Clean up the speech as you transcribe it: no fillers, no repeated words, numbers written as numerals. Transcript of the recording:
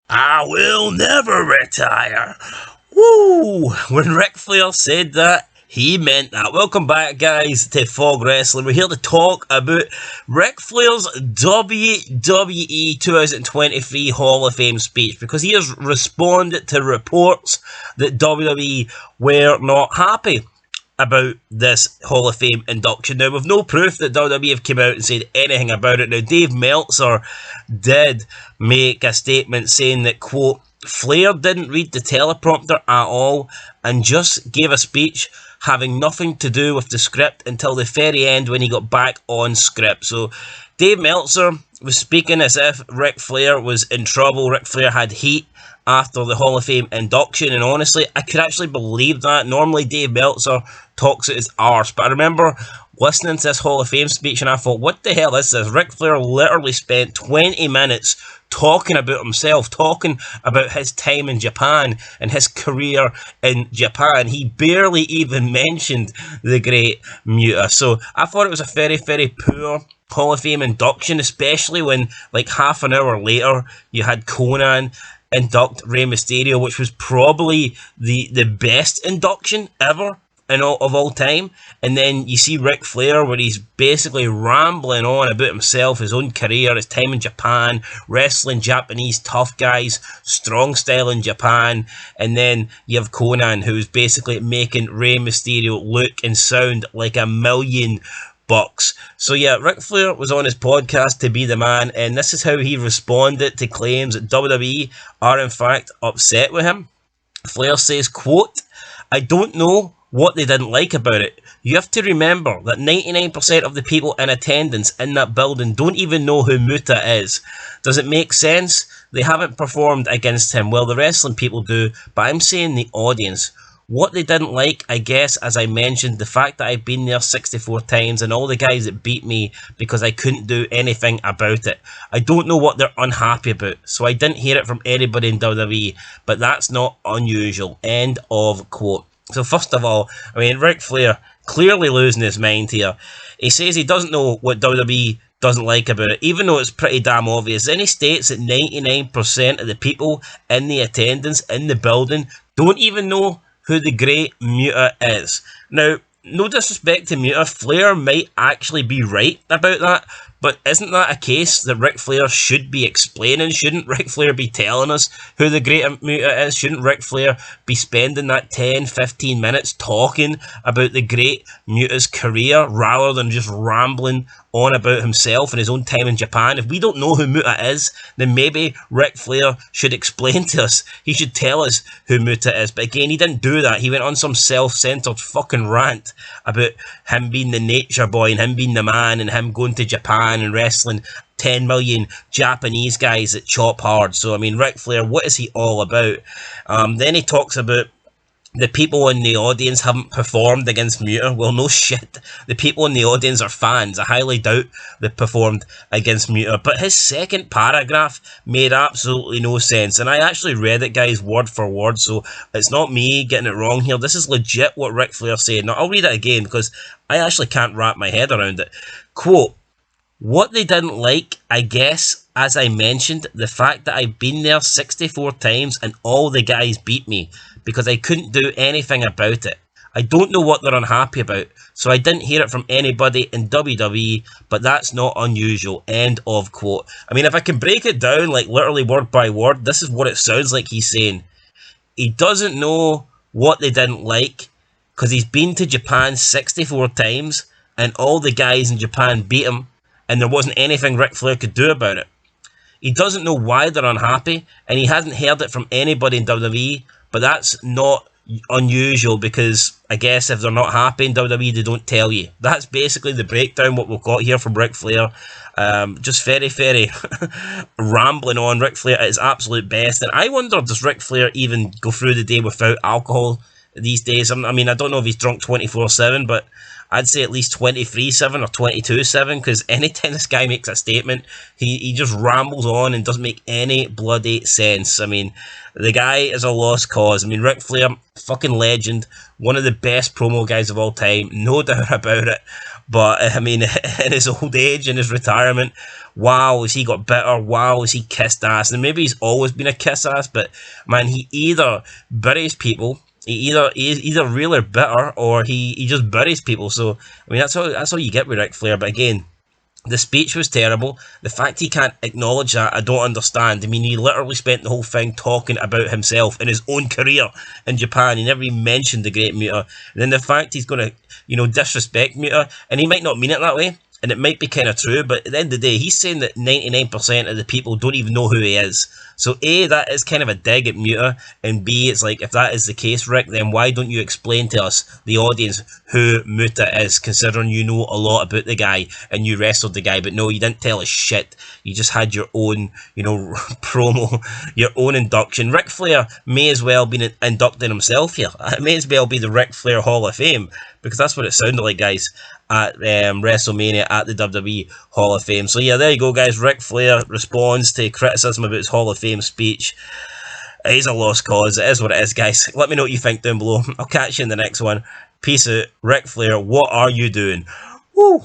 I will never retire. Woo! When Ric Flair said that, he meant that. Welcome back, guys, to Fog Wrestling. We're here to talk about Ric Flair's WWE 2023 Hall of Fame speech because he has responded to reports that WWE were not happy about this Hall of Fame induction. Now, with no proof that WWE have come out and said anything about it. Now, Dave Meltzer did make a statement saying that, quote, Flair didn't read the teleprompter at all and just gave a speech having nothing to do with the script until the very end when he got back on script. So Dave Meltzer was speaking as if Ric Flair was in trouble. Ric Flair had heat after the Hall of Fame induction, and honestly, I could actually believe that. Normally, Dave Meltzer talks at his arse, but I remember listening to this Hall of Fame speech and I thought, what the hell is this? Ric Flair literally spent 20 minutes talking about himself, talking about his time in Japan and his career in Japan. He barely even mentioned the great Muta. So I thought it was a very, very poor Hall of Fame induction, especially when, like, half an hour later, you had Conan induct Rey Mysterio, which was probably the best induction ever of all time. And then you see Ric Flair where he's basically rambling on about himself, his own career, his time in Japan, wrestling Japanese tough guys, strong style in Japan. And then you have Conan, who's basically making Rey Mysterio look and sound like $1,000,000. So yeah, Ric Flair was on his podcast To Be the Man, and this is how he responded to claims that WWE are in fact upset with him. Flair says, quote, I don't know what they didn't like about it. You have to remember that 99% of the people in attendance in that building don't even know who Muta is. Does it make sense? They haven't performed against him. Well, the wrestling people do, but I'm saying the audience. What they didn't like, I guess, as I mentioned, the fact that I've been there 64 times and all the guys that beat me because I couldn't do anything about it. I don't know what they're unhappy about, so I didn't hear it from anybody in WWE, but that's not unusual. End of quote. So first of all, I mean, Ric Flair clearly losing his mind here. He says he doesn't know what WWE doesn't like about it, even though it's pretty damn obvious. Then he states that 99% of the people in the attendance in the building don't even know who the great Muta is. Now, no disrespect to Muta, Flair might actually be right about that, but isn't that a case that Ric Flair should be explaining? Shouldn't Ric Flair be telling us who the great Muta is? Shouldn't Ric Flair be spending that 10-15 minutes talking about the great Muta's career rather than just rambling on about himself and his own time in Japan? If we don't know who Muta is, then maybe Ric Flair should explain to us. He should tell us who Muta is. But again, he didn't do that. He went on some self-centered fucking rant about him being the nature boy and him being the man and him going to Japan and wrestling 10 million Japanese guys that chop hard. So, I mean, Ric Flair, what is he all about? Then he talks about the people in the audience haven't performed against Muta. Well, no shit. The people in the audience are fans. I highly doubt they performed against Muta. But his second paragraph made absolutely no sense. And I actually read it, guys, word for word. So it's not me getting it wrong here. This is legit what Ric Flair said. Now, I'll read it again because I actually can't wrap my head around it. Quote, what they didn't like, I guess, as I mentioned, the fact that I've been there 64 times and all the guys beat me because I couldn't do anything about it. I don't know what they're unhappy about, so I didn't hear it from anybody in WWE, but that's not unusual. End of quote. I mean, if I can break it down, like literally word by word, this is what it sounds like he's saying. He doesn't know what they didn't like because he's been to Japan 64 times and all the guys in Japan beat him and there wasn't anything Ric Flair could do about it. He doesn't know why they're unhappy, and he hasn't heard it from anybody in WWE, but that's not unusual because I guess if they're not happy in WWE, they don't tell you. That's basically the breakdown, what we've got here from Ric Flair. Just very, very rambling on. Ric Flair at his absolute best, and I wonder, does Ric Flair even go through the day without alcohol these days? I mean, I don't know if he's drunk 24/7, but I'd say at least 23/7 or 22/7, because anytime this guy makes a statement, he just rambles on and doesn't make any bloody sense. I mean, the guy is a lost cause. I mean, Ric Flair, fucking legend, one of the best promo guys of all time, no doubt about it. But I mean, in his old age, in his retirement, wow, has he got bitter? Wow, has he kissed ass? And maybe he's always been a kiss ass, but man, he either buries people. He's either really bitter or he just buries people. So I mean, that's all you get with Ric Flair. But again, the speech was terrible. The fact he can't acknowledge that, I don't understand. I mean, he literally spent the whole thing talking about himself and his own career in Japan. He never even mentioned the Great Muta. And then the fact he's going to, disrespect Muta, and he might not mean it that way, and it might be kind of true, but at the end of the day, he's saying that 99% of the people don't even know who he is. So A, that is kind of a dig at Muta, and B, it's like, if that is the case, Rick, then why don't you explain to us, the audience, who Muta is, considering you know a lot about the guy, and you wrestled the guy, but no, you didn't tell us shit. You just had your own, promo, your own induction. Ric Flair may as well be inducting himself here. It may as well be the Ric Flair Hall of Fame, because that's what it sounded like, guys, at WrestleMania, at the WWE Hall of Fame. So yeah, there you go, guys. Ric Flair responds to criticism about his Hall of Fame speech. He's a lost cause. It is what it is, guys. Let me know what you think down below. I'll catch you in the next one. Peace out. Ric Flair, what are you doing? Woo!